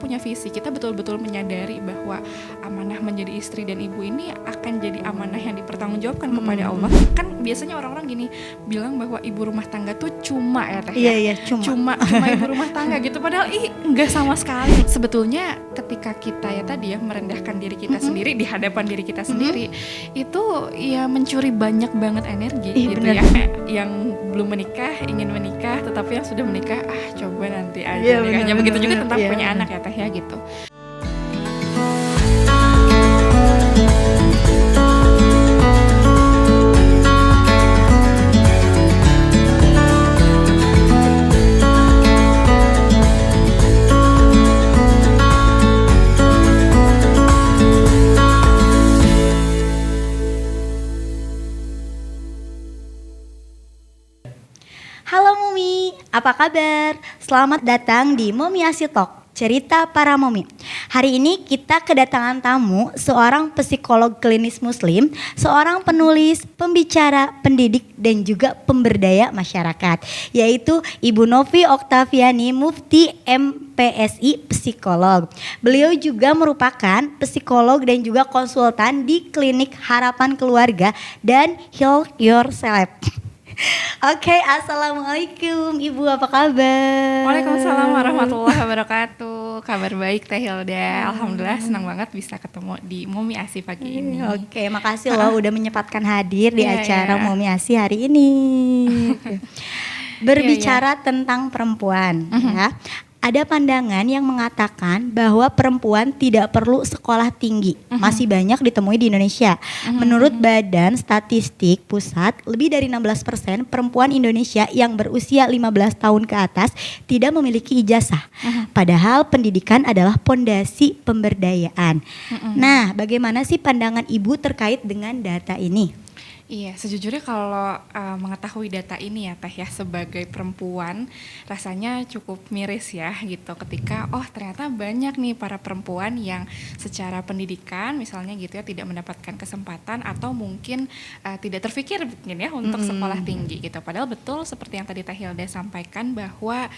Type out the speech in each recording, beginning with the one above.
punya visi, kita betul-betul menyadari bahwa amanah menjadi istri dan ibu ini akan jadi amanah yang dipertanggungjawabkan kepada Allah. Kan biasanya orang-orang gini bilang bahwa ibu rumah tangga tuh cuma ya teh. Iya, cuma ibu rumah tangga gitu, padahal enggak sama sekali. Sebetulnya ketika kita ya tadi ya merendahkan diri kita sendiri di hadapan diri kita sendiri, itu ya mencuri banyak banget energi gitu bener. ya. Yang belum menikah ingin menikah, tetapi yang sudah menikah coba nanti aja nikahnya. Begitu juga tentang punya anak ya teh ya gitu. Halo Mumi, apa kabar? Selamat datang di Momi Asi Talk, cerita para Momi. Hari ini kita kedatangan tamu, seorang psikolog klinis muslim, seorang penulis, pembicara, pendidik, dan juga pemberdaya masyarakat, yaitu Ibu Novi Oktaviani, Mufti MPSI Psikolog. Beliau juga merupakan psikolog dan juga konsultan di Klinik Harapan Keluarga dan Heal Yourself. Oke, assalamualaikum Ibu, apa kabar? Waalaikumsalam warahmatullahi wabarakatuh. Kabar baik Teh Hilda. Alhamdulillah senang banget bisa ketemu di Momi Asi pagi ini. Oke, makasih loh udah menyempatkan hadir di acara Momi Asi hari ini. Berbicara tentang perempuan ya. Ada pandangan yang mengatakan bahwa perempuan tidak perlu sekolah tinggi. Masih banyak ditemui di Indonesia. Menurut Badan Statistik Pusat, lebih dari 16% perempuan Indonesia yang berusia 15 tahun ke atas tidak memiliki ijazah. Padahal pendidikan adalah pondasi pemberdayaan. Nah, bagaimana sih pandangan Ibu terkait dengan data ini? Iya, sejujurnya kalau mengetahui data ini ya Teh ya, sebagai perempuan rasanya cukup miris ya gitu, ketika ternyata banyak nih para perempuan yang secara pendidikan misalnya gitu ya tidak mendapatkan kesempatan atau mungkin tidak terpikir mungkin ya untuk sekolah tinggi gitu. Padahal betul seperti yang tadi Teh Hilda sampaikan bahwa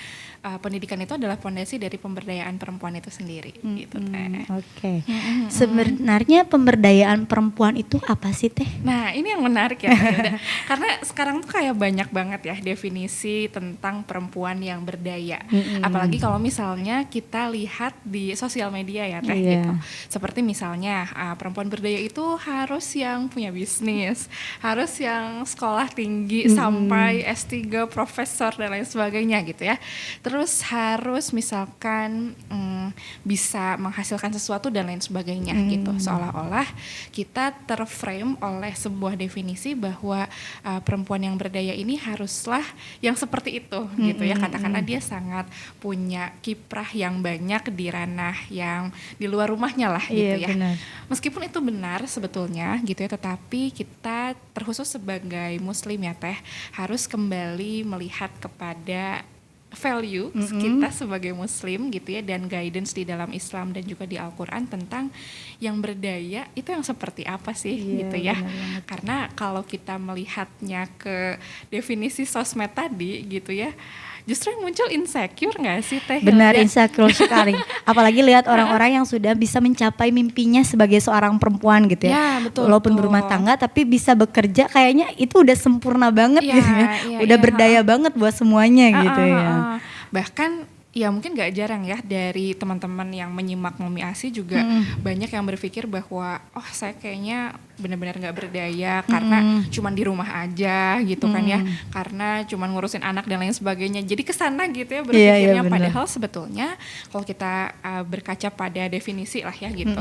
pendidikan itu adalah fondasi dari pemberdayaan perempuan itu sendiri gitu Teh. Oke. Sebenarnya pemberdayaan perempuan itu apa sih Teh? Nah, ini yang menarik ya Hilda. Karena sekarang tuh kayak banyak banget ya definisi tentang perempuan yang berdaya. Apalagi kalau misalnya kita lihat di sosial media ya Teh gitu. Seperti misalnya perempuan berdaya itu harus yang punya bisnis, harus yang sekolah tinggi sampai S3 profesor dan lain sebagainya gitu ya. Terus harus misalkan bisa menghasilkan sesuatu dan lain sebagainya gitu. Seolah-olah kita terframe oleh sebuah definisi bahwa perempuan yang berdaya ini haruslah yang seperti itu gitu ya. Katakanlah dia sangat punya kiprah yang banyak di ranah yang di luar rumahnya lah gitu ya. Benar. Meskipun itu benar sebetulnya gitu ya, tetapi kita terkhusus sebagai muslim ya Teh harus kembali melihat kepada value kita sebagai muslim gitu ya, dan guidance di dalam Islam dan juga di Al-Quran tentang yang berdaya itu yang seperti apa sih gitu ya. Karena kalau kita melihatnya ke definisi sosmed tadi gitu ya, justru yang muncul insecure gak sih Teh? Benar, insecure sekali. Apalagi lihat orang-orang yang sudah bisa mencapai mimpinya sebagai seorang perempuan gitu ya. Betul, walaupun berumah tangga tapi bisa bekerja, kayaknya itu udah sempurna banget gitu ya. Udah berdaya banget buat semuanya gitu ya. Bahkan ya mungkin gak jarang ya dari teman-teman yang menyimak Momi Asi juga banyak yang berpikir bahwa saya kayaknya benar-benar gak berdaya karena cuman di rumah aja gitu kan ya, karena cuman ngurusin anak dan lain sebagainya. Jadi kesana gitu ya berpikirnya, padahal sebetulnya kalau kita berkaca pada definisi lah ya gitu,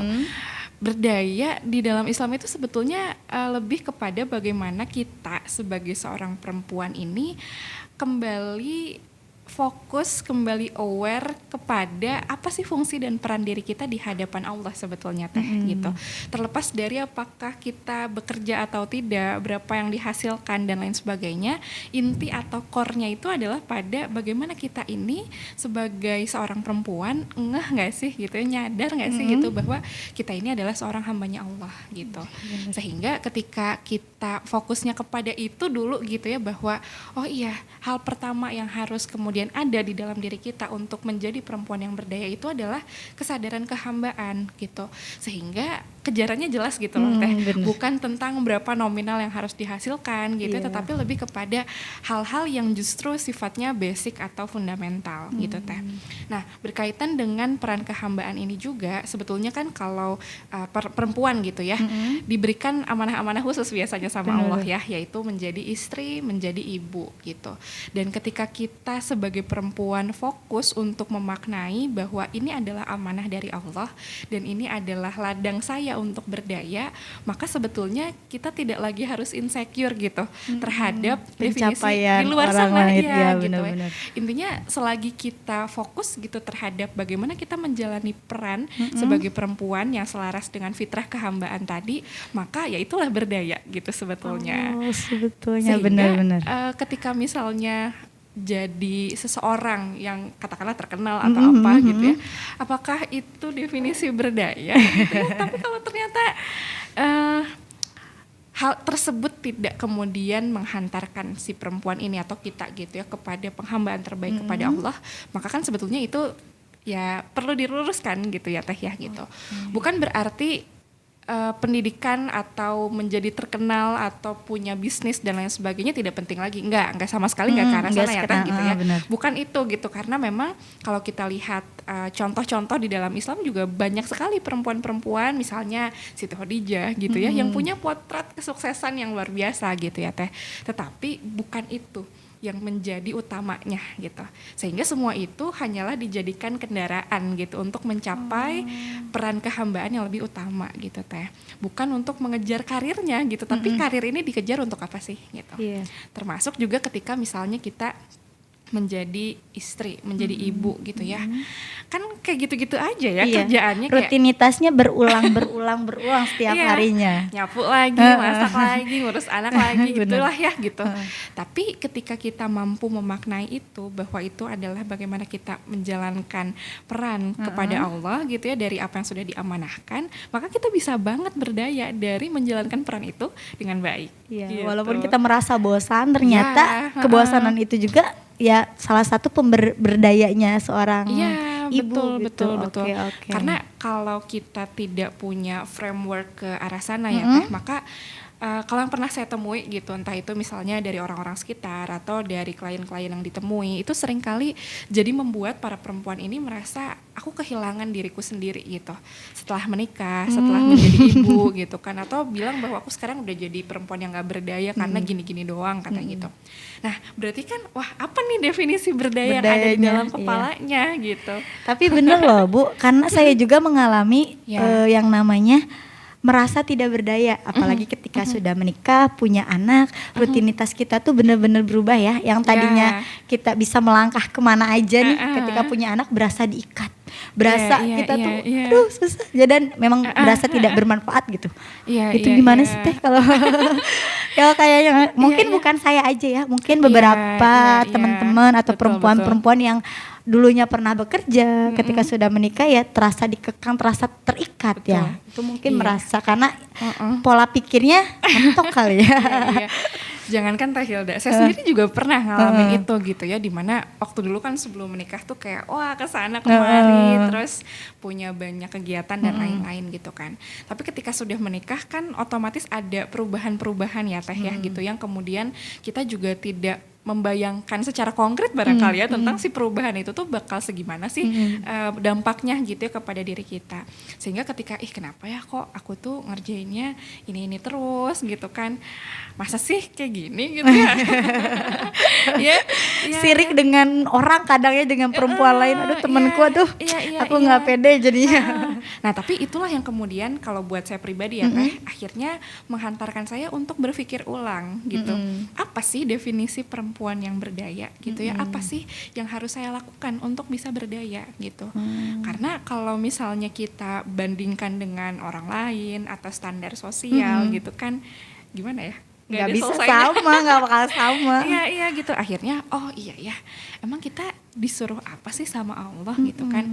berdaya di dalam Islam itu sebetulnya lebih kepada bagaimana kita sebagai seorang perempuan ini kembali fokus, kembali aware kepada apa sih fungsi dan peran diri kita di hadapan Allah sebetulnya Teh gitu. Terlepas dari apakah kita bekerja atau tidak, berapa yang dihasilkan dan lain sebagainya, inti atau core-nya itu adalah pada bagaimana kita ini sebagai seorang perempuan ngeh gak sih gitu ya, nyadar gak sih gitu bahwa kita ini adalah seorang hambanya Allah gitu. Sehingga ketika kita fokusnya kepada itu dulu gitu ya, bahwa hal pertama yang harus kemudian kemudian ada di dalam diri kita untuk menjadi perempuan yang berdaya itu adalah kesadaran kehambaan gitu. Sehingga kejarannya jelas gitu loh Teh. Bukan tentang berapa nominal yang harus dihasilkan gitu, tetapi lebih kepada hal-hal yang justru sifatnya basic atau fundamental gitu Teh. Nah, berkaitan dengan peran kehambaan ini juga sebetulnya kan kalau perempuan gitu ya, diberikan amanah-amanah khusus biasanya sama Allah ya, yaitu menjadi istri, menjadi ibu gitu. Dan ketika kita sebagai perempuan fokus untuk memaknai bahwa ini adalah amanah dari Allah dan ini adalah ladang saya untuk berdaya, maka sebetulnya kita tidak lagi harus insecure gitu terhadap definisi di luar sana ya gitu. Intinya selagi kita fokus gitu terhadap bagaimana kita menjalani peran sebagai perempuan yang selaras dengan fitrah kehambaan tadi, maka ya itulah berdaya gitu sebetulnya. Sebetulnya benar-benar. Ketika misalnya jadi seseorang yang katakanlah terkenal atau apa gitu ya, apakah itu definisi berdaya gitu ya? Tapi kalau ternyata hal tersebut tidak kemudian menghantarkan si perempuan ini atau kita gitu ya kepada penghambaan terbaik kepada Allah, maka kan sebetulnya itu ya perlu diluruskan gitu ya Teh ya gitu. Bukan berarti pendidikan atau menjadi terkenal atau punya bisnis dan lain sebagainya tidak penting lagi, enggak sama sekali enggak ke arah sana ya Teh gitu ya. Bukan itu gitu, karena memang kalau kita lihat contoh-contoh di dalam Islam juga banyak sekali perempuan-perempuan misalnya Siti Khadijah gitu ya yang punya potret kesuksesan yang luar biasa gitu ya Teh. Tetapi bukan itu yang menjadi utamanya gitu, sehingga semua itu hanyalah dijadikan kendaraan gitu untuk mencapai peran kehambaan yang lebih utama gitu Teh, bukan untuk mengejar karirnya gitu, tapi karir ini dikejar untuk apa sih gitu. Termasuk juga ketika misalnya kita menjadi istri, menjadi ibu gitu ya, kan kayak gitu-gitu aja ya kerjaannya, rutinitasnya berulang setiap harinya, nyapu lagi, masak lagi, ngurus anak lagi gitulah ya gitu. Tapi ketika kita mampu memaknai itu, bahwa itu adalah bagaimana kita menjalankan peran kepada Allah gitu ya dari apa yang sudah diamanahkan, maka kita bisa banget berdaya dari menjalankan peran itu dengan baik. Gitu. Walaupun kita merasa bosan, ternyata kebosanan itu juga ya salah satu berdayanya seorang ibu. Betul. Karena kalau kita tidak punya framework ke arah sana ya Teh, maka kalau yang pernah saya temui gitu, entah itu misalnya dari orang-orang sekitar atau dari klien-klien yang ditemui, itu seringkali jadi membuat para perempuan ini merasa aku kehilangan diriku sendiri gitu setelah menikah, setelah menjadi ibu gitu kan, atau bilang bahwa aku sekarang udah jadi perempuan yang gak berdaya karena gini-gini doang katanya gitu. Nah berarti kan wah apa nih definisi berdaya yang ada di dalam kepalanya gitu. Tapi bener loh Bu, karena saya juga mengalami yang namanya merasa tidak berdaya, apalagi ketika sudah menikah, punya anak, rutinitas kita tuh benar-benar berubah ya. Yang tadinya kita bisa melangkah kemana aja nih, ketika punya anak berasa diikat, berasa kita tuh, aduh susah. Dan memang berasa tidak bermanfaat gitu. Itu gimana sih Teh kalau ya kayaknya mungkin bukan saya aja ya, mungkin beberapa teman-teman atau perempuan-perempuan yang dulunya pernah bekerja, ketika sudah menikah ya terasa dikekang, terasa terikat ya. Itu mungkin merasa karena pola pikirnya mentok kali ya. Jangankan Teh Hilda, saya sendiri juga pernah ngalamin itu gitu ya, dimana waktu dulu kan sebelum menikah tuh kayak wah kesana kemari, terus punya banyak kegiatan dan lain-lain gitu kan. Tapi ketika sudah menikah kan otomatis ada perubahan-perubahan ya Teh ya gitu, yang kemudian kita juga tidak membayangkan secara konkret barangkali ya tentang si perubahan itu tuh bakal segimana sih dampaknya gitu ya kepada diri kita. Sehingga ketika kenapa ya kok aku tuh ngerjainnya ini terus gitu kan, masa sih kayak gini gitu ya. Sirik dengan orang kadangnya dengan perempuan lain, aduh temanku aduh aku nggak pede jadinya. Nah tapi itulah yang kemudian kalau buat saya pribadi ya Teh, akhirnya menghantarkan saya untuk berpikir ulang gitu. Apa sih definisi perempuan yang berdaya gitu ya, apa sih yang harus saya lakukan untuk bisa berdaya gitu. Karena kalau misalnya kita bandingkan dengan orang lain atau standar sosial gitu kan, gimana ya, nggak bisa sama, nggak bakal sama. Iya gitu, akhirnya oh iya ya, emang kita disuruh apa sih sama Allah gitu kan.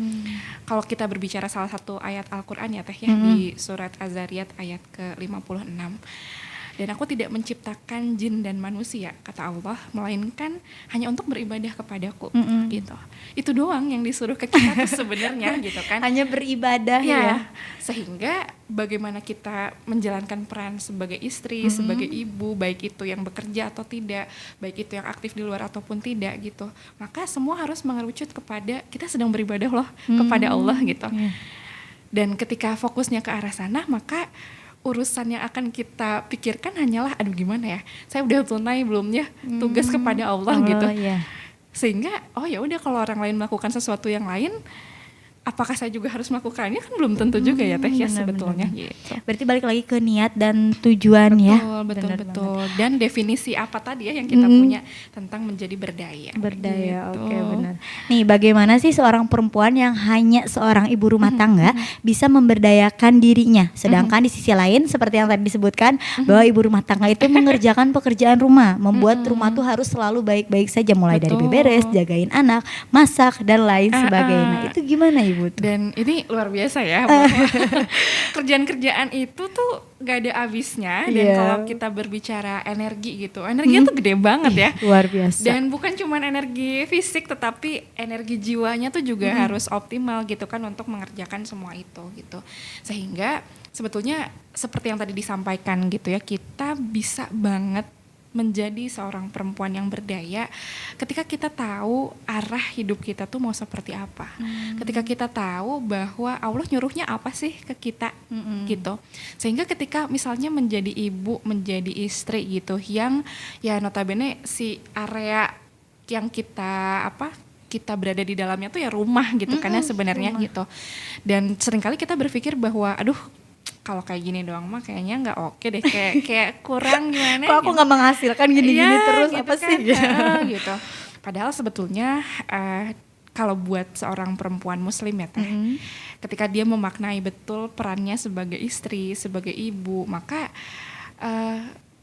Kalau kita berbicara salah satu ayat Al-Quran ya Teh ya, di surat Az-Zariyat ayat ke-56, Dan aku tidak menciptakan jin dan manusia, kata Allah, melainkan hanya untuk beribadah kepadaku, gitu. Itu doang yang disuruh ke kita tuh sebenarnya, gitu kan. Hanya beribadah ya. Sehingga bagaimana kita menjalankan peran sebagai istri, sebagai ibu, baik itu yang bekerja atau tidak, baik itu yang aktif di luar ataupun tidak, gitu. Maka semua harus mengerucut kepada kita sedang beribadah loh kepada Allah, gitu. Dan ketika fokusnya ke arah sana, maka urusan yang akan kita pikirkan hanyalah aduh gimana ya, saya udah tunai belum ya tugas kepada Allah, gitu. Sehingga ya udah, kalau orang lain melakukan sesuatu yang lain, apakah saya juga harus melakukannya, kan belum tentu juga ya Teh ya sebetulnya. Gitu. Berarti balik lagi ke niat dan tujuan ya. Betul. Dan definisi apa tadi ya yang kita punya tentang menjadi berdaya. Berdaya, gitu. Oke, benar. Nih, bagaimana sih seorang perempuan yang hanya seorang ibu rumah tangga bisa memberdayakan dirinya, sedangkan di sisi lain seperti yang tadi disebutkan bahwa ibu rumah tangga itu mengerjakan pekerjaan rumah, membuat rumah tuh harus selalu baik-baik saja, mulai dari beberes, jagain anak, masak dan lain sebagainya. Itu gimana Ibu? Dan ini luar biasa ya, bahwa kerjaan-kerjaan itu tuh gak ada habisnya. Dan kalau kita berbicara energi gitu, energinya tuh gede banget ya. Luar biasa. Dan bukan cuma energi fisik, tetapi energi jiwanya tuh juga harus optimal gitu kan untuk mengerjakan semua itu gitu. Sehingga sebetulnya seperti yang tadi disampaikan gitu ya, kita bisa banget menjadi seorang perempuan yang berdaya ketika kita tahu arah hidup kita tuh mau seperti apa. Ketika kita tahu bahwa Allah nyuruhnya apa sih ke kita, gitu. Sehingga ketika misalnya menjadi ibu, menjadi istri gitu, yang ya notabene si area yang kita kita berada di dalamnya tuh ya rumah gitu, karena sebenarnya gitu. Dan seringkali kita berpikir bahwa aduh, kalau kayak gini doang mah kayaknya nggak oke deh, kayak kurang gimana. Kok aku nggak menghasilkan gini-gini terus gitu apa kan, sih? Gitu. Padahal sebetulnya kalau buat seorang perempuan muslim ya Teh, ketika dia memaknai betul perannya sebagai istri, sebagai ibu, maka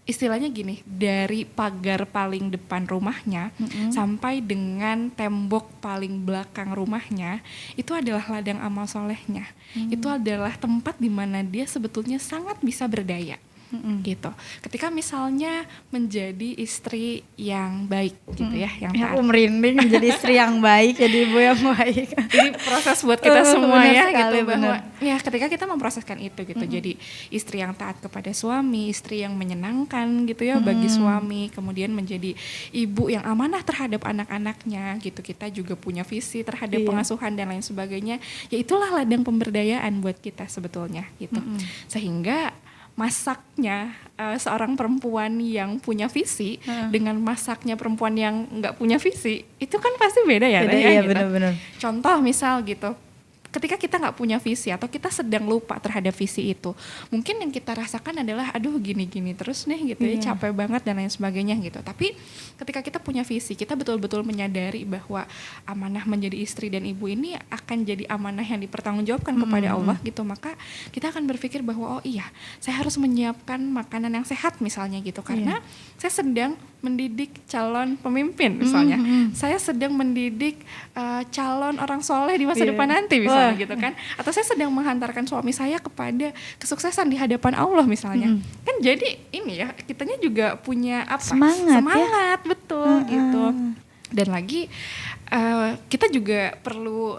istilahnya gini, dari pagar paling depan rumahnya sampai dengan tembok paling belakang rumahnya, itu adalah ladang amal solehnya. Itu adalah tempat di mana dia sebetulnya sangat bisa berdaya. Gitu. Ketika misalnya menjadi istri yang baik gitu ya, yang taat. Aku merinding menjadi istri yang baik, jadi ibu yang baik. Ini proses buat kita semua ya sekali, gitu, bahwa ya ketika kita memproseskan itu gitu, jadi istri yang taat kepada suami, istri yang menyenangkan gitu ya bagi suami, kemudian menjadi ibu yang amanah terhadap anak-anaknya gitu. Kita juga punya visi terhadap pengasuhan dan lain sebagainya. Ya itulah ladang pemberdayaan buat kita sebetulnya gitu. Sehingga masaknya seorang perempuan yang punya visi dengan masaknya perempuan yang nggak punya visi, itu kan pasti beda ya. Iya, gitu. benar-benar. Contoh misal gitu, ketika kita nggak punya visi atau kita sedang lupa terhadap visi itu, mungkin yang kita rasakan adalah aduh gini-gini terus nih gitu ya, capek banget dan lain sebagainya gitu. Tapi ketika kita punya visi, kita betul-betul menyadari bahwa amanah menjadi istri dan ibu ini akan jadi amanah yang dipertanggungjawabkan kepada Allah gitu, maka kita akan berpikir bahwa oh iya, saya harus menyiapkan makanan yang sehat misalnya gitu, karena saya sedang mendidik calon pemimpin misalnya, saya sedang mendidik calon orang soleh di masa depan nanti misalnya. Gitu kan, atau saya sedang menghantarkan suami saya kepada kesuksesan di hadapan Allah misalnya. Kan jadi ini ya, kitanya juga punya semangat ya? Betul gitu. Dan lagi kita juga perlu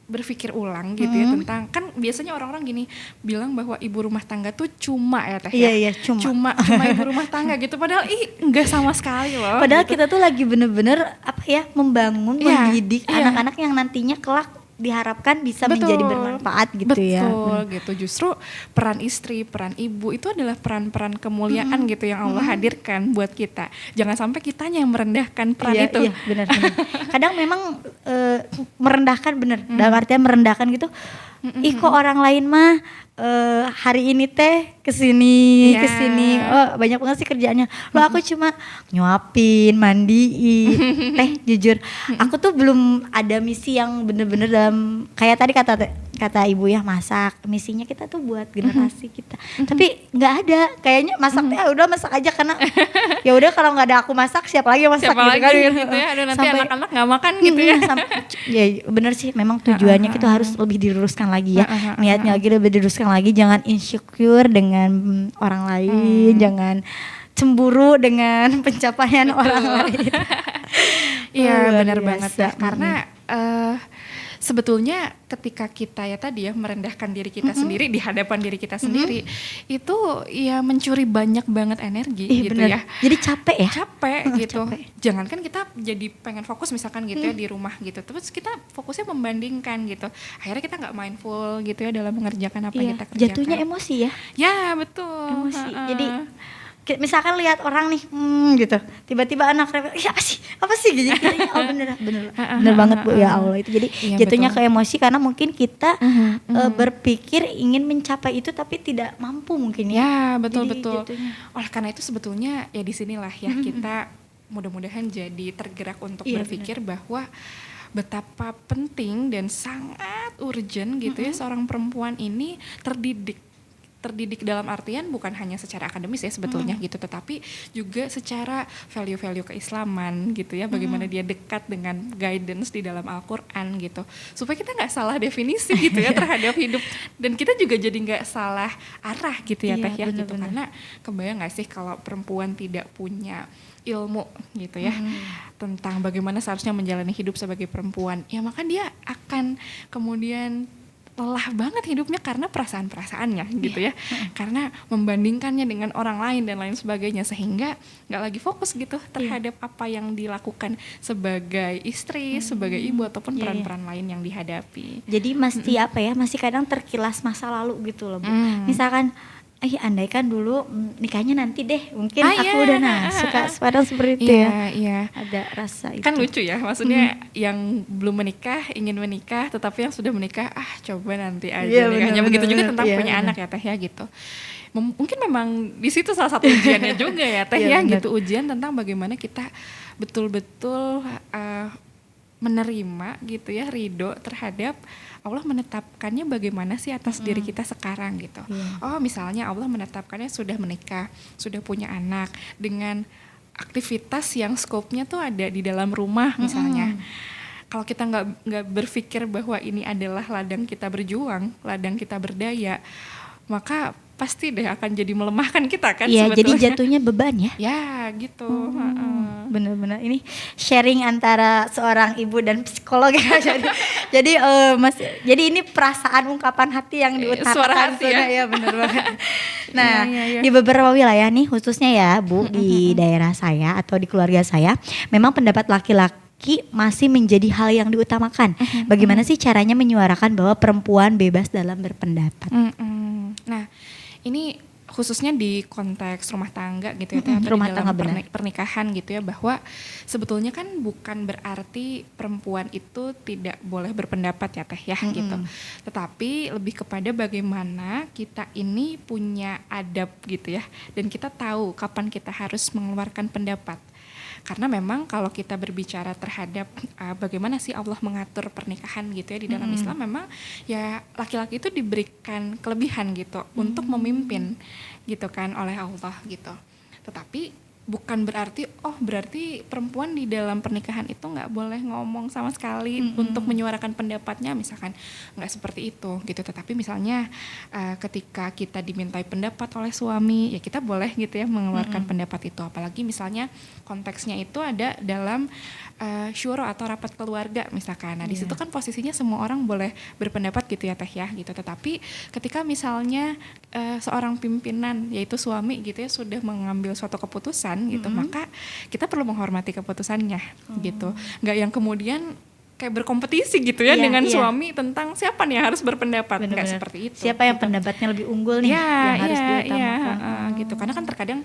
berpikir ulang gitu ya, tentang kan biasanya orang-orang gini bilang bahwa ibu rumah tangga tuh cuma ya Teh ya. Iya, cuma ibu rumah tangga gitu, padahal enggak sama sekali loh. Padahal gitu. kita tuh lagi bener-bener membangun, mendidik anak-anak yang nantinya kelak diharapkan bisa menjadi bermanfaat gitu ya. Betul gitu. Justru peran istri, peran ibu itu adalah peran-peran kemuliaan gitu yang Allah hadirkan buat kita. Jangan sampai kitanya yang merendahkan peran itu. Iya, benar. Kadang memang merendahkan bener. Dalam artian merendahkan gitu. Ih kok orang lain mah hari ini teh kesini, oh banyak banget sih kerjaannya. Lo aku cuma nyuapin, mandiin. Teh jujur, aku tuh belum ada misi yang bener-bener dalam kayak tadi kata kata ibu ya, masak. Misinya kita tuh buat generasi kita. Tapi nggak ada, kayaknya masaknya udah masak aja karena ya udah kalau nggak ada aku masak siapa lagi yang masak Siapa gitu lagi kan. gitu ya, aduh nanti anak-anak nggak makan gitu ya. Ya bener sih, memang tujuannya kita harus lebih diluruskan lagi ya. Niatnya lagi lebih diluruskan lagi, jangan insecure dengan orang lain, jangan cemburu dengan pencapaian orang lain. Iya Luar benar biasa. banget ya, karena sebetulnya ketika kita ya tadi ya merendahkan diri kita sendiri di hadapan diri kita sendiri, itu ya mencuri banyak banget energi gitu Bener. ya. Jadi capek ya. Capek gitu. Capek. Jangankan kita jadi pengen fokus misalkan gitu ya di rumah gitu, terus kita fokusnya membandingkan gitu. Akhirnya kita nggak mindful gitu ya dalam mengerjakan apa yang kita kerjakan. Jatuhnya emosi ya. Ya betul. Emosi. Jadi misalkan lihat orang nih gitu, tiba-tiba anak ya apa sih gitu, oh bener banget Bu, ya Allah itu jadi Iya, jatuhnya betul. ke emosi karena mungkin kita berpikir ingin mencapai itu tapi tidak mampu mungkin ya. Ya betul. Jadi jatuhnya. Oleh karena itu sebetulnya ya disinilah ya kita mudah-mudahan jadi tergerak untuk berpikir bahwa betapa penting dan sangat urgent gitu ya seorang perempuan ini terdidik dalam artian bukan hanya secara akademis ya sebetulnya gitu, tetapi juga secara value-value keislaman gitu ya, bagaimana dia dekat dengan guidance di dalam Al-Quran gitu, supaya kita nggak salah definisi gitu ya terhadap hidup, dan kita juga jadi nggak salah arah gitu ya Teh ya gitu, karena kebayang nggak sih kalau perempuan tidak punya ilmu gitu ya tentang bagaimana seharusnya menjalani hidup sebagai perempuan, ya maka dia akan kemudian lelah banget hidupnya karena perasaan-perasaannya gitu ya, karena membandingkannya dengan orang lain dan lain sebagainya, sehingga nggak lagi fokus gitu terhadap apa yang dilakukan sebagai istri, sebagai ibu ataupun peran-peran lain yang dihadapi. Jadi masih kadang terkilas masa lalu gitu loh Bu. Misalkan andaikan dulu nikahnya nanti deh, mungkin aku udah suka seperti itu ya. Iya. Ada rasa itu. Kan lucu ya, maksudnya yang belum menikah ingin menikah, tetapi yang sudah menikah coba nanti aja nikahnya. Begitu juga tentang punya anak ya Teh ya gitu. Mungkin memang di situ salah satu ujiannya juga ya Teh ya gitu, ujian tentang bagaimana kita betul-betul menerima gitu ya, ridho terhadap Allah menetapkannya bagaimana sih atas diri kita sekarang gitu. Oh misalnya Allah menetapkannya sudah menikah, sudah punya anak dengan aktivitas yang skopnya tuh ada di dalam rumah misalnya. Kalau kita nggak berpikir bahwa ini adalah ladang kita berjuang, ladang kita berdaya, maka pasti deh akan jadi melemahkan kita kan sebetulnya. Jadi jatuhnya beban ya. Ya gitu. Benar-benar ini sharing antara seorang ibu dan psikolog ya. Jadi ini perasaan ungkapan hati yang diutarakan. Suara hati ya benar banget. Nah, di beberapa wilayah nih khususnya ya Bu, di daerah saya atau di keluarga saya, memang pendapat laki-laki masih menjadi hal yang diutamakan. Bagaimana sih caranya menyuarakan bahwa perempuan bebas dalam berpendapat? Nah, ini khususnya di konteks rumah tangga gitu ya, atau rumah di dalam tangga pernikahan gitu ya, bahwa sebetulnya kan bukan berarti perempuan itu tidak boleh berpendapat ya Teh ya gitu. Tetapi lebih kepada bagaimana kita ini punya adab gitu ya, dan kita tahu kapan kita harus mengeluarkan pendapat. Karena memang kalau kita berbicara terhadap bagaimana sih Allah mengatur pernikahan gitu ya di dalam Islam, memang ya laki-laki itu diberikan kelebihan gitu untuk memimpin gitu kan oleh Allah gitu. Tetapi bukan berarti berarti perempuan di dalam pernikahan itu nggak boleh ngomong sama sekali untuk menyuarakan pendapatnya, misalkan nggak seperti itu gitu. Tetapi misalnya ketika kita dimintai pendapat oleh suami, ya kita boleh gitu ya mengeluarkan pendapat itu. Apalagi misalnya konteksnya itu ada dalam syuro atau rapat keluarga misalkan. Nah di situ kan posisinya semua orang boleh berpendapat gitu ya Teh ya gitu. Tetapi ketika misalnya seorang pimpinan yaitu suami gitu ya sudah mengambil suatu keputusan gitu, maka kita perlu menghormati keputusannya gitu. Nggak yang kemudian kayak berkompetisi gitu ya dengan suami tentang siapa nih yang harus berpendapat. Nggak seperti itu. Siapa yang pendapatnya lebih unggul nih yang harus diutamakan. Gitu. Karena kan terkadang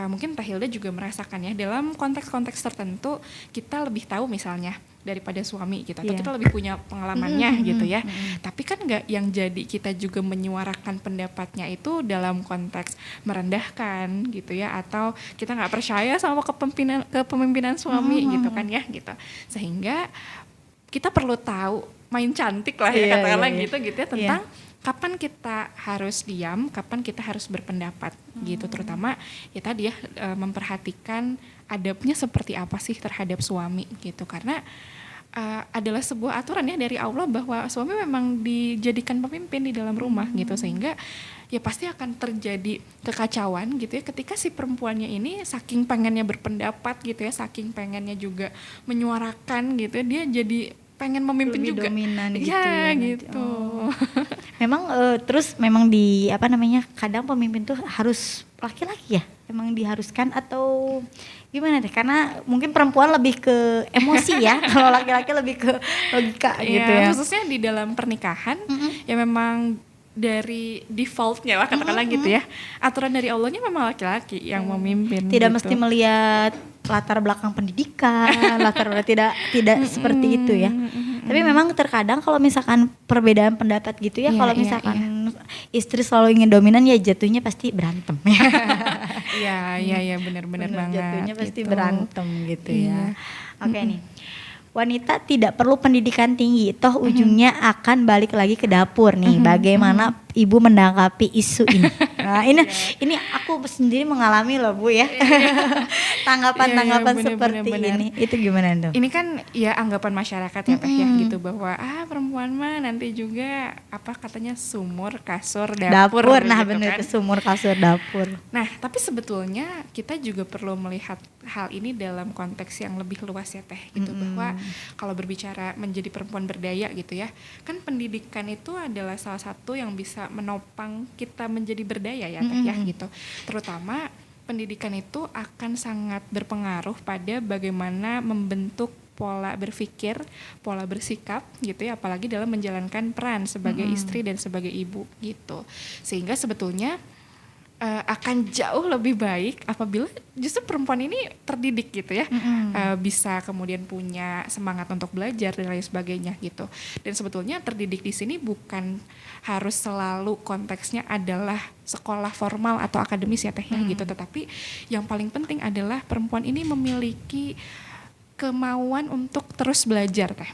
mungkin Teh Hilda juga merasakan ya dalam konteks-konteks tertentu kita lebih tahu misalnya daripada suami gitu, atau kita lebih punya pengalamannya gitu ya. Tapi kan nggak yang jadi kita juga menyuarakan pendapatnya itu dalam konteks merendahkan gitu ya, atau kita nggak percaya sama kepemimpinan suami gitu kan ya gitu. Sehingga kita perlu tahu main cantik lah ya, Iya, katakanlah iya, iya. gitu ya, tentang kapan kita harus diam, kapan kita harus berpendapat gitu, terutama ya tadi ya memperhatikan adabnya seperti apa sih terhadap suami gitu, karena adalah sebuah aturan ya dari Allah bahwa suami memang dijadikan pemimpin di dalam rumah gitu, sehingga ya pasti akan terjadi kekacauan gitu ya ketika si perempuannya ini saking pengennya berpendapat gitu ya, saking pengennya juga menyuarakan gitu ya, dia jadi pengen memimpin Lebih juga dominan gitu ya ya nanti. gitu. Memang terus memang di apa namanya, kadang pemimpin tuh harus laki-laki ya, emang diharuskan atau gimana deh? Karena mungkin perempuan lebih ke emosi ya, kalau laki-laki lebih ke logika gitu ya. Khususnya di dalam pernikahan ya memang dari defaultnya lah katakanlah gitu ya, aturan dari Allahnya memang laki-laki yang memimpin. Tidak gitu. mesti melihat latar belakang pendidikan, latar belakang tidak seperti itu ya. Tapi memang terkadang kalau misalkan perbedaan pendapat gitu ya, kalau misalkan istri selalu ingin dominan ya jatuhnya pasti berantem ya. Iya benar-benar banget. Jatuhnya pasti gitu. berantem gitu ya. Oke nih. Wanita tidak perlu pendidikan tinggi, toh ujungnya akan balik lagi ke dapur nih. Bagaimana Ibu menanggapi isu ini? Nah, ini aku sendiri mengalami loh Bu ya. Tanggapan-tanggapan seperti bener. ini. Itu gimana tuh? Ini kan ya anggapan masyarakat ya Teh ya gitu, bahwa perempuan mah nanti juga apa katanya sumur, kasur, dapur Nah gitu bener, kan. sumur, kasur, dapur. Nah, tapi sebetulnya kita juga perlu melihat hal ini dalam konteks yang lebih luas ya Teh gitu, bahwa kalau berbicara menjadi perempuan berdaya gitu ya, kan pendidikan itu adalah salah satu yang bisa menopang kita menjadi berdaya ya Teh ya gitu. Terutama pendidikan itu akan sangat berpengaruh pada bagaimana membentuk pola berpikir, pola bersikap gitu ya, apalagi dalam menjalankan peran sebagai istri dan sebagai ibu gitu. Sehingga sebetulnya akan jauh lebih baik apabila justru perempuan ini terdidik gitu ya, bisa kemudian punya semangat untuk belajar dan lain sebagainya gitu. Dan sebetulnya terdidik di sini bukan harus selalu konteksnya adalah sekolah formal atau akademis ya Teh ya gitu, tetapi yang paling penting adalah perempuan ini memiliki kemauan untuk terus belajar Teh.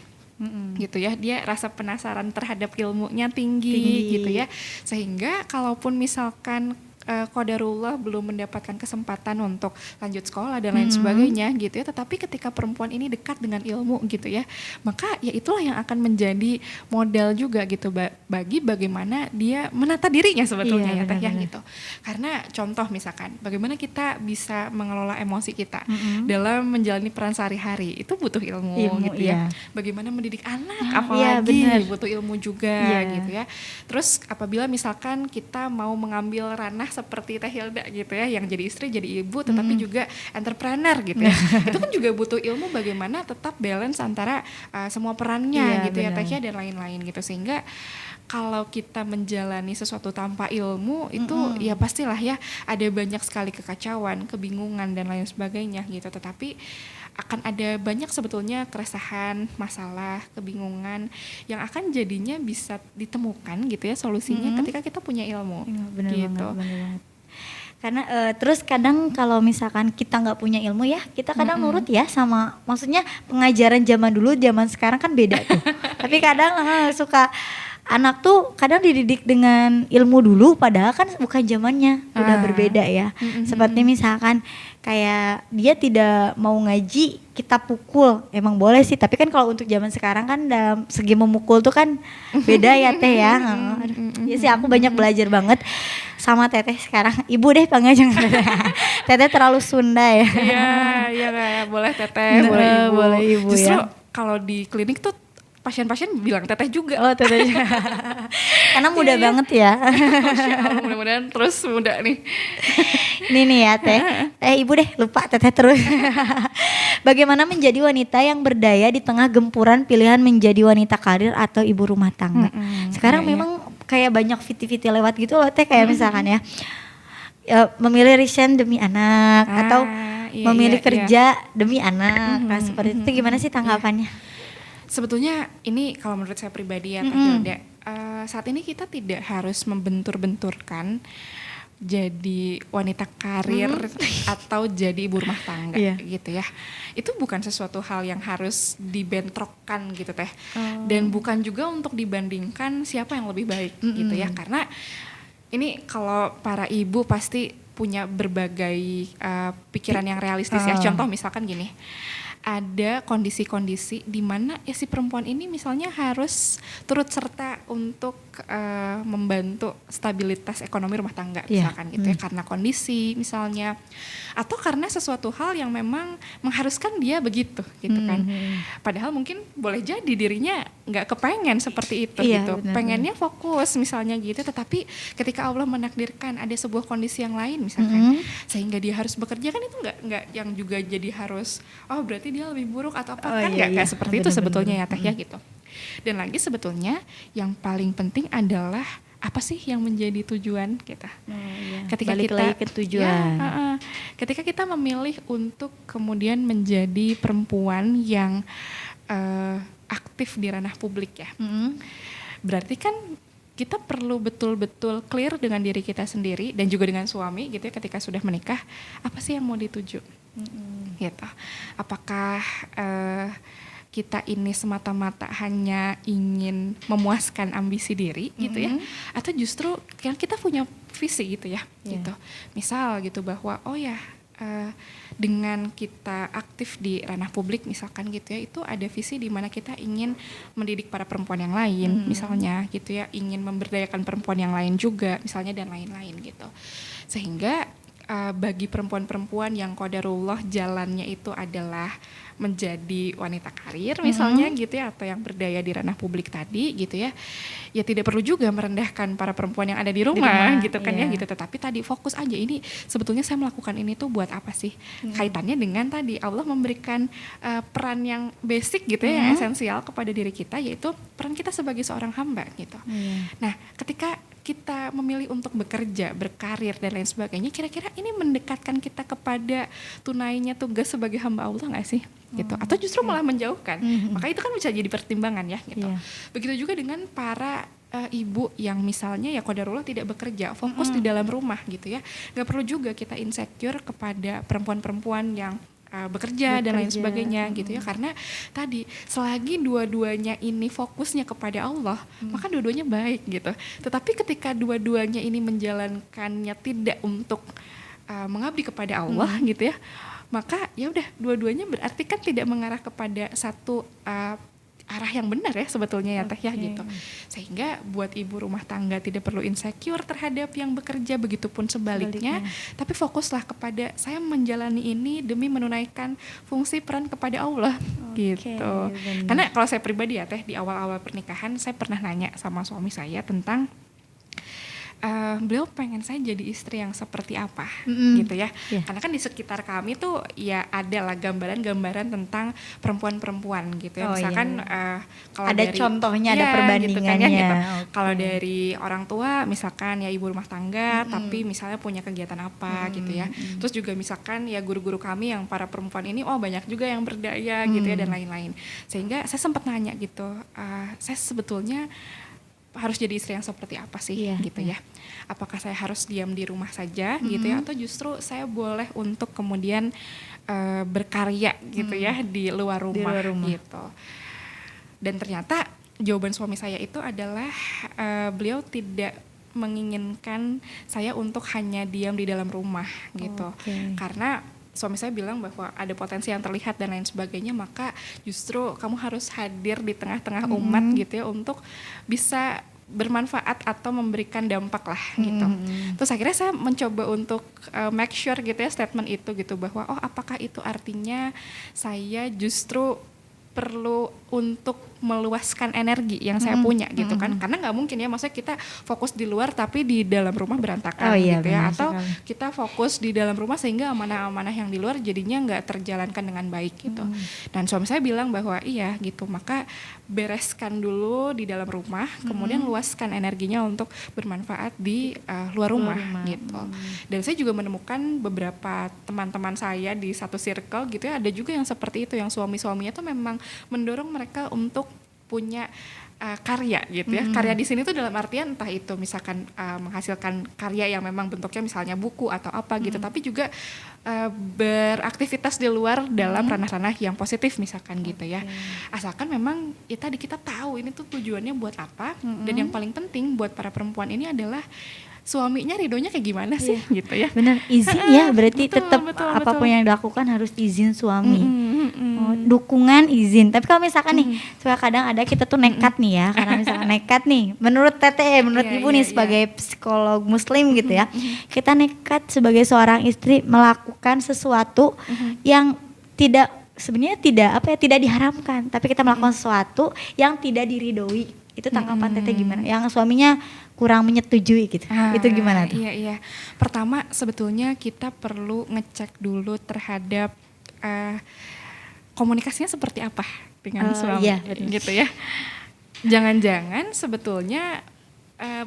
Gitu ya, dia rasa penasaran terhadap ilmunya tinggi gitu ya, sehingga kalaupun misalkan qadarullah belum mendapatkan kesempatan untuk lanjut sekolah dan lain sebagainya gitu ya, tetapi ketika perempuan ini dekat dengan ilmu gitu ya, maka ya itulah yang akan menjadi modal juga gitu bagi bagaimana dia menata dirinya sebetulnya ya Teh ya gitu. Karena contoh misalkan bagaimana kita bisa mengelola emosi kita dalam menjalani peran sehari-hari, itu butuh ilmu gitu ya. Bagaimana mendidik anak apalagi butuh ilmu juga gitu ya. Terus apabila misalkan kita mau mengambil ranah seperti Teh Hilda gitu ya, yang jadi istri, jadi ibu, tetapi juga entrepreneur gitu ya. Itu kan juga butuh ilmu bagaimana tetap balance antara semua perannya gitu ya Teh ya, dan lain-lain gitu. Sehingga kalau kita menjalani sesuatu tanpa ilmu itu ya pastilah ya ada banyak sekali kekacauan, kebingungan dan lain sebagainya gitu. Tetapi akan ada banyak sebetulnya keresahan, masalah, kebingungan yang akan jadinya bisa ditemukan gitu ya solusinya ketika kita punya ilmu. Bener gitu. banget. Karena terus kadang kalau misalkan kita nggak punya ilmu ya, kita kadang nurut ya sama, maksudnya pengajaran zaman dulu, zaman sekarang kan beda tuh. Tapi kadang suka anak tuh kadang dididik dengan ilmu dulu, padahal kan bukan zamannya, udah berbeda ya. Seperti misalkan kayak dia tidak mau ngaji, kita pukul, emang boleh sih. Tapi kan kalau untuk zaman sekarang kan dalam segi memukul tuh kan beda ya Teh ya. Ya sih aku banyak belajar banget sama Teteh sekarang. Ibu deh panggil, jangan Teteh. Teteh terlalu Sunda ya. Iya boleh Teteh, boleh ibu. Justru ya. Kalau di klinik tuh pasien-pasien bilang Teteh juga. Oh Teteh juga. Karena muda banget ya. Mudah-mudahan terus muda nih. Ini nih ya Teh. Ibu deh lupa Teteh terus. Bagaimana menjadi wanita yang berdaya di tengah gempuran pilihan menjadi wanita karir atau ibu rumah tangga. Sekarang memang kayak banyak viti-viti lewat gitu loh Teh, kayak misalkan ya memilih resign demi anak atau memilih kerja demi anak. Nah seperti itu gimana sih tanggapannya? Sebetulnya ini kalau menurut saya pribadi ya Teh Hilda, saat ini kita tidak harus membentur-benturkan jadi wanita karir atau jadi ibu rumah tangga gitu ya. Itu bukan sesuatu hal yang harus dibentrokkan gitu teh. Dan bukan juga untuk dibandingkan siapa yang lebih baik gitu ya. Karena ini kalau para ibu pasti punya berbagai pikiran yang realistis ya. Contoh misalkan gini. Ada kondisi-kondisi di mana ya si perempuan ini misalnya harus turut serta untuk membantu stabilitas ekonomi rumah tangga misalkan gitu ya, karena kondisi misalnya, atau karena sesuatu hal yang memang mengharuskan dia begitu gitu kan. Padahal mungkin boleh jadi dirinya nggak kepengen seperti itu gitu, pengennya fokus misalnya gitu, tetapi ketika Allah menakdirkan ada sebuah kondisi yang lain misalkan, sehingga dia harus bekerja, kan itu nggak yang juga jadi harus berarti dia lebih buruk atau apa, kan nggak seperti itu sebetulnya ya teh ya gitu. Dan lagi sebetulnya yang paling penting adalah apa sih yang menjadi tujuan kita. Ketika balik kita lagi ke tujuan. Ketika kita memilih untuk kemudian menjadi perempuan yang aktif di ranah publik ya, berarti kan kita perlu betul-betul clear dengan diri kita sendiri dan juga dengan suami gitu ya, ketika sudah menikah, apa sih yang mau dituju gitu. Apakah kita ini semata-mata hanya ingin memuaskan ambisi diri gitu ya, atau justru kita punya visi gitu ya gitu. Misal gitu bahwa dengan kita aktif di ranah publik misalkan gitu ya, itu ada visi di mana kita ingin mendidik para perempuan yang lain misalnya gitu ya, ingin memberdayakan perempuan yang lain juga misalnya, dan lain-lain gitu. Sehingga bagi perempuan-perempuan yang qadarullah jalannya itu adalah menjadi wanita karir misalnya gitu ya, atau yang berdaya di ranah publik tadi gitu ya, ya tidak perlu juga merendahkan para perempuan yang ada di rumah gitu kan ya gitu. Tetapi tadi fokus aja, ini sebetulnya saya melakukan ini tuh buat apa sih, kaitannya dengan tadi Allah memberikan peran yang basic gitu ya, yang esensial kepada diri kita, yaitu peran kita sebagai seorang hamba gitu. Nah ketika kita memilih untuk bekerja, berkarir dan lain sebagainya, kira-kira ini mendekatkan kita kepada tunainya tugas sebagai hamba Allah nggak sih? Gitu. Atau justru malah menjauhkan? Maka itu kan bisa jadi pertimbangan ya gitu. Begitu juga dengan para ibu yang misalnya ya qadarullah tidak bekerja, fokus di dalam rumah gitu ya. Nggak perlu juga kita insecure kepada perempuan-perempuan yang bekerja dan lain sebagainya gitu ya, karena tadi selagi dua-duanya ini fokusnya kepada Allah, maka dua-duanya baik gitu. Tetapi ketika dua-duanya ini menjalankannya tidak untuk mengabdi kepada Allah gitu ya, maka ya udah dua-duanya berarti kan tidak mengarah kepada satu arah yang benar ya sebetulnya ya teh ya gitu. Sehingga buat ibu rumah tangga tidak perlu insecure terhadap yang bekerja, begitupun sebaliknya. Tapi fokuslah kepada saya menjalani ini demi menunaikan fungsi peran kepada Allah gitu. Bener. Karena kalau saya pribadi ya teh, di awal-awal pernikahan saya pernah nanya sama suami saya tentang beliau pengen saya jadi istri yang seperti apa gitu ya. Karena kan di sekitar kami tuh ya ada lah gambaran-gambaran tentang perempuan-perempuan gitu ya. Misalkan kalau ada dari, contohnya, ada perbandingannya. Gitu kan, ya, gitu. Kalau dari orang tua misalkan ya ibu rumah tangga, tapi misalnya punya kegiatan apa gitu ya. Terus juga misalkan ya guru-guru kami yang para perempuan ini banyak juga yang berdaya gitu ya, dan lain-lain. Sehingga saya sempat nanya gitu, saya sebetulnya harus jadi istri yang seperti apa sih gitu ya. Apakah saya harus diam di rumah saja gitu ya, atau justru saya boleh untuk kemudian berkarya gitu ya di luar rumah gitu. Dan ternyata jawaban suami saya itu adalah beliau tidak menginginkan saya untuk hanya diam di dalam rumah gitu. Karena suami saya bilang bahwa ada potensi yang terlihat dan lain sebagainya, maka justru kamu harus hadir di tengah-tengah umat gitu ya, untuk bisa bermanfaat atau memberikan dampak lah gitu. Terus akhirnya saya mencoba untuk make sure gitu ya statement itu gitu, bahwa apakah itu artinya saya justru perlu untuk meluaskan energi yang saya punya gitu kan, karena nggak mungkin ya, maksudnya kita fokus di luar tapi di dalam rumah berantakan gitu ya, atau kita fokus di dalam rumah sehingga amanah-amanah yang di luar jadinya nggak terjalankan dengan baik gitu. Dan suami saya bilang bahwa iya gitu, maka bereskan dulu di dalam rumah, kemudian luaskan energinya untuk bermanfaat di luar rumah gitu. Dan saya juga menemukan beberapa teman-teman saya di satu circle gitu ya, ada juga yang seperti itu, yang suami-suaminya tuh memang mendorong mereka untuk punya karya gitu ya. Karya di sini tuh dalam artian entah itu misalkan menghasilkan karya yang memang bentuknya misalnya buku atau apa gitu, tapi juga beraktivitas di luar dalam ranah-ranah yang positif misalkan gitu ya. Asalkan memang ya tadi kita tahu ini tuh tujuannya buat apa, dan yang paling penting buat para perempuan ini adalah suaminya ridhonya kayak gimana sih gitu ya. Benar, izin ya, berarti betul, tetap betul, apapun betul. yang dilakukan harus izin suami. Oh, dukungan izin. Tapi kalau misalkan nih, suka kadang ada kita tuh nekat nih ya, karena misalkan nekat nih, menurut Teteh, menurut Iya, Ibu iya, nih iya. sebagai psikolog muslim gitu ya, kita nekat sebagai seorang istri melakukan sesuatu yang tidak sebenarnya tidak diharamkan, tapi kita melakukan sesuatu yang tidak diridhoi. Itu tanggapan Teteh gimana? Yang suaminya kurang menyetujui gitu. Itu gimana tuh? Iya. Pertama sebetulnya kita perlu ngecek dulu terhadap komunikasinya seperti apa dengan suami, iya, betul. gitu ya. Jangan-jangan sebetulnya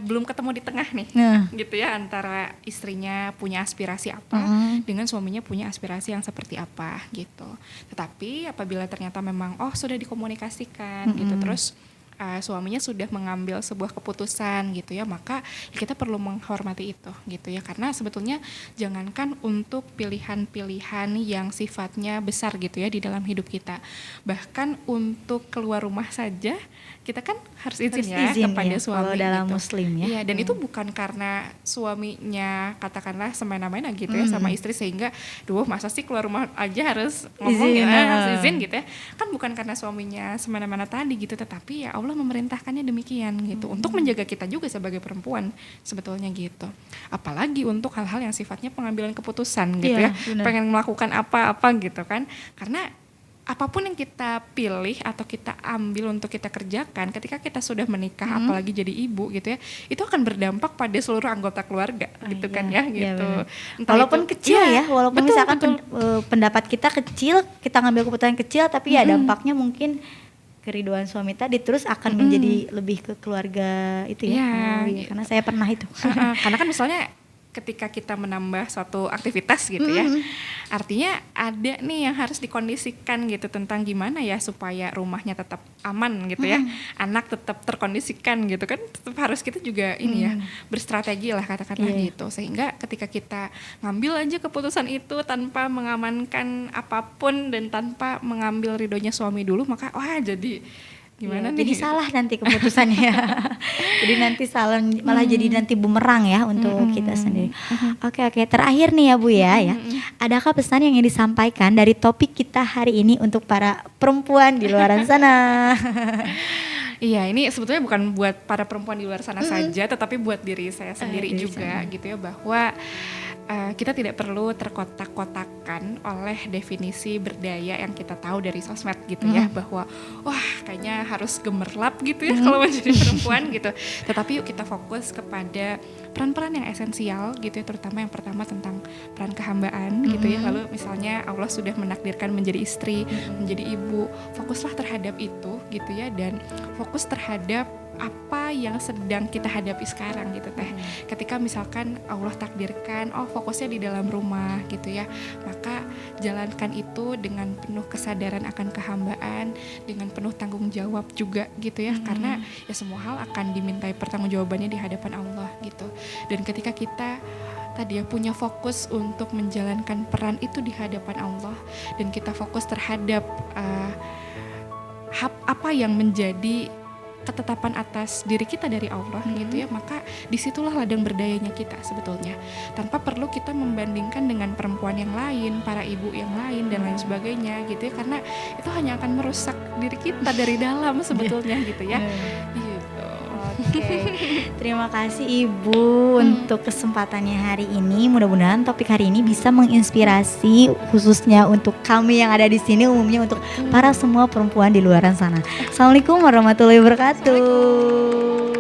belum ketemu di tengah nih, gitu ya, antara istrinya punya aspirasi apa dengan suaminya punya aspirasi yang seperti apa gitu. Tetapi apabila ternyata memang sudah dikomunikasikan gitu, terus suaminya sudah mengambil sebuah keputusan gitu ya, maka kita perlu menghormati itu gitu ya, karena sebetulnya jangankan untuk pilihan-pilihan yang sifatnya besar gitu ya di dalam hidup kita, bahkan untuk keluar rumah saja kita kan harus izin kepada suami kalau dalam gitu. muslim ya. Iya, dan itu bukan karena suaminya katakanlah semena-mena gitu ya sama istri, sehingga masa sih keluar rumah aja harus ngomong harus izin gitu ya. Kan bukan karena suaminya semena-mena tadi gitu, tetapi ya Allah memerintahkannya demikian gitu, untuk menjaga kita juga sebagai perempuan sebetulnya gitu. Apalagi untuk hal-hal yang sifatnya pengambilan keputusan gitu ya. Bener. Pengen melakukan apa-apa gitu kan. Karena apapun yang kita pilih atau kita ambil untuk kita kerjakan ketika kita sudah menikah, apalagi jadi ibu gitu ya, itu akan berdampak pada seluruh anggota keluarga gitu kan ya gitu. Walaupun kecil ya, walaupun betul, misalkan betul. pendapat kita kecil, kita ngambil keputusan kecil, tapi ya dampaknya mungkin keriduan suami tadi terus akan menjadi lebih ke keluarga itu ya. Karena saya pernah itu. Karena kan misalnya ketika kita menambah suatu aktivitas gitu ya, artinya ada nih yang harus dikondisikan gitu tentang gimana ya supaya rumahnya tetap aman gitu ya, anak tetap terkondisikan gitu kan, tetap harus kita juga ini ya berstrategi lah katakanlah gitu, sehingga ketika kita ngambil aja keputusan itu tanpa mengamankan apapun dan tanpa mengambil ridhonya suami dulu, maka jadi gimana nih? Jadi salah nanti keputusannya. Jadi nanti salah, malah jadi nanti bumerang ya untuk kita sendiri. Oke, terakhir nih ya Bu ya. Adakah pesan yang ingin disampaikan dari topik kita hari ini untuk para perempuan di luar sana? Iya, ini sebetulnya bukan buat para perempuan di luar sana saja, tetapi buat diri saya sendiri juga gitu ya, bahwa kita tidak perlu terkotak-kotakan oleh definisi berdaya yang kita tahu dari sosmed gitu ya, bahwa kayaknya harus gemerlap gitu ya kalau menjadi perempuan gitu. Tetapi yuk kita fokus kepada peran-peran yang esensial gitu ya, terutama yang pertama tentang peran kehambaan gitu ya. Lalu misalnya Allah sudah menakdirkan menjadi istri, menjadi ibu, fokuslah terhadap itu gitu ya, dan fokus terhadap apa yang sedang kita hadapi sekarang gitu Teh. Ketika misalkan Allah takdirkan fokusnya di dalam rumah gitu ya, maka jalankan itu dengan penuh kesadaran akan kehambaan, dengan penuh tanggung jawab juga gitu ya, karena ya semua hal akan dimintai pertanggungjawabannya di hadapan Allah gitu. Dan ketika kita tadi ya punya fokus untuk menjalankan peran itu di hadapan Allah, dan kita fokus terhadap apa yang menjadi ketetapan atas diri kita dari Allah gitu ya, maka disitulah ladang berdayanya kita sebetulnya, tanpa perlu kita membandingkan dengan perempuan yang lain, para ibu yang lain dan lain sebagainya gitu ya, karena itu hanya akan merusak diri kita dari dalam sebetulnya gitu ya. Gitu. Oke, terima kasih Ibu untuk kesempatannya hari ini. Mudah-mudahan topik hari ini bisa menginspirasi khususnya untuk kami yang ada di sini, umumnya untuk para semua perempuan di luar sana. Assalamualaikum warahmatullahi wabarakatuh.